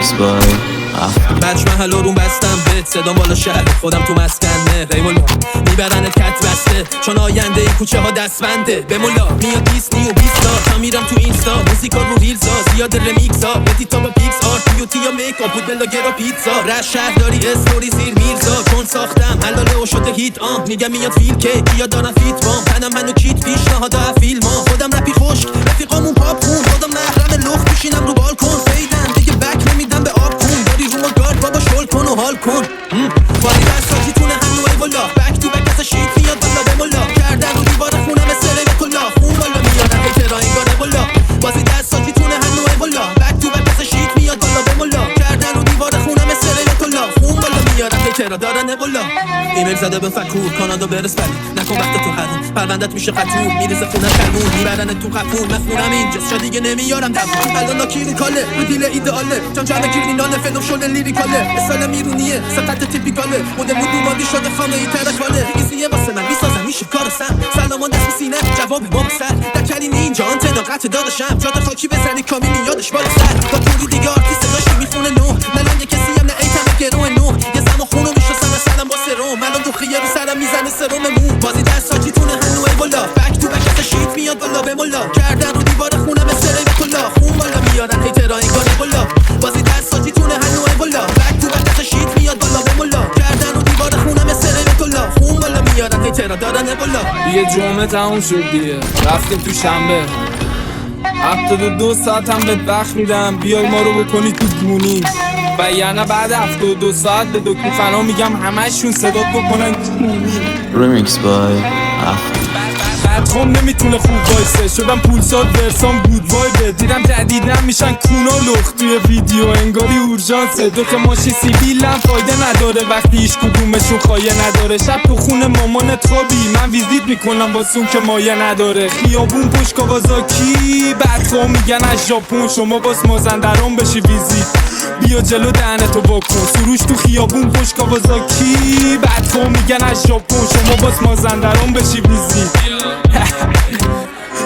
Remix by بچ محل رو بستم به صدا بالا شهر خودم تو مسکنه ریمولا میبرنت کت بسته چون آینده این کوچه ها دستبنده به مولا میاد دیسنی و بیستا تا میرم تو اینستا موزیکا رو ریلزا زیاد رمیکس ها ادیتا با پیکس آرت بیوتی یا میکاپ بود بلاگر و پیتزا رش شهرداری استوری زیر میرزا چون ساختم حلاله و شده هیت میگم میاد فیل که یا دارم فیت بام تنم منو کیت پیشنهادا فیلم ها خودم رپی خشک رفیقامون پاپ خون خودم نهرم لخت میشینم رو بالکن فیدن دیگه بک نمیدم به آب کن داری رو ما گارد بابا شل کن و حال کن باری دستاتی تونه هنو ای والا بک تو بک از شیت میاد بالا به مولا کردن رو دیوار خونم سره به کلا خون بالا میارن هیترا انگاره بالا بازی دستاتی تونه هنو ای والا بک تو بک از شیت میاد بالا به مولا کردن رو دیوار خونم سره به کلا خون بالا میارن هیترا دارن بالا ایمیل زده به فکور کانادا برس بلی نکن وقت تو حرام پروندت میشه قطور میریزه خونه خلمون میبرن تو قفون مخونم اینجاست جا دیگه نمیارم دوون الان کی کاله رو دیل ایدئاله جان جمع کریمیناله فلم شده لیریکاله استایل میرونیه سقط تیپیکاله مدل دومادی شده خامه ای ترکاله ایزیه واسه من میسازم میشه کارسم سلامان دست سینه جواب ما سر در کلمه اینجا انتناقت داداشم جاده خاکی بزنی کامی میادش بالا سر با پولی دیگه آرتیست داشتی میخونه نو ملان یه کسی هم نه ایتم گرو نو یه زم خونو میشستم سلام با سرم الان تو خیه رو سرم میزنه سرم مو بازی دست ساجی تونه هنو ای بالا بک تو بک از شیت میاد بالا به مولا کردن رو دیوار خونم سره به کلا خون بالا میارن هیترا انگاره بالا بازی دست ساجی تونه هنو ای بالا بک تو بک از شیت میاد بالا به مولا کردن رو دیوار خونم سره به کلا خون بالا میارن هیترا دارن بالا یه جمعه تموم شد دیگه رفتیم تو شنبه 72 ساعت هم بهت وقت میدم بیای ما رو بکنی تو گونی و یعنی بعد 72 ساعت به دکتر فنا میگم همشون صدات بکنن Remix by بعدخوام نمیتونه خوب وایسه شدم پولساد ورسان گود وایبه دیدم جدیدن میشن کونا لخت توی ویدیو انگاری اورژانسه دو که ماشی سیبیلم فایده نداره وقتی هیچ کدومشون خایه نداره شب تو خونه مامانت خوابی من ویزیت میکنم واسون که مایه نداره خیابون پشت کاوازاکی بعدخوام میگن از ژاپن شما باز مازندران بشی ویزیت بیا جلو دهنتو بکن سروش تو خیابون پشت کاوازاکی بعدخوام میگن از ژاپن شما باز مازندران بشی ویزیت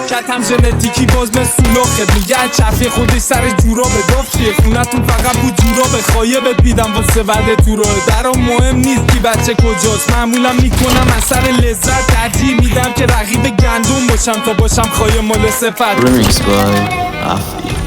کتم ژنتیکی باز به سولاخت میگن چرخه خودش سر جورا به دافتیه خونتون فقط بود جورا به خایه بهت میدم واسه وعده تو راه درام مهم نیست کی بچه کجاست معمولا میکنم از سر لذت ترجیح میدم که رقیب گندم باشم تا باشم خایه مال صفت Remix by